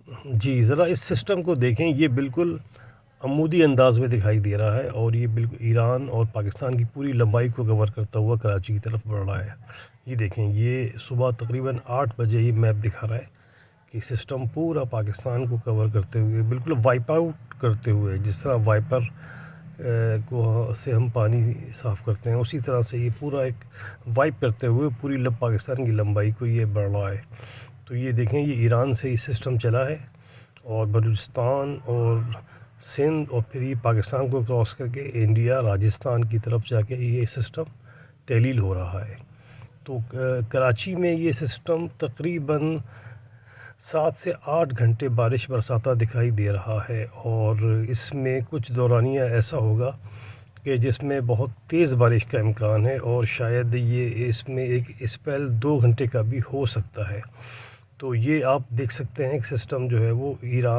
جی ذرا اس سسٹم کو دیکھیں، یہ بالکل عمودی انداز میں دکھائی دے رہا ہے اور یہ بالکل ایران اور پاکستان کی پوری لمبائی کو کور کرتا ہوا کراچی کی طرف بڑھ رہا ہے۔ یہ دیکھیں، یہ صبح تقریباً 8 بجے یہ میپ دکھا رہا ہے کہ سسٹم پورا پاکستان کو کور کرتے ہوئے بالکل وائپ آؤٹ کرتے ہوئے، جس طرح وائپر کو سے ہم پانی صاف کرتے ہیں، اسی طرح سے یہ پورا ایک وائپ کرتے ہوئے پوری پاکستان کی لمبائی کو یہ بڑھ رہا ہے۔ تو یہ دیکھیں، یہ ایران سے یہ سسٹم چلا ہے اور بلوچستان اور سندھ اور پھر یہ پاکستان کو کراس کر کے انڈیا راجستھان کی طرف جا کے یہ سسٹم تحلیل ہو رہا ہے۔ تو کراچی میں یہ سسٹم تقریباً 7 سے 8 گھنٹے بارش برساتا دکھائی دے رہا ہے، اور اس میں کچھ دورانیہ ایسا ہوگا کہ جس میں بہت تیز بارش کا امکان ہے، اور شاید یہ اس میں ایک اسپیل 2 گھنٹے کا بھی ہو سکتا ہے۔ تو یہ آپ دیکھ سکتے ہیں کہ سسٹم جو ہے وہ ایران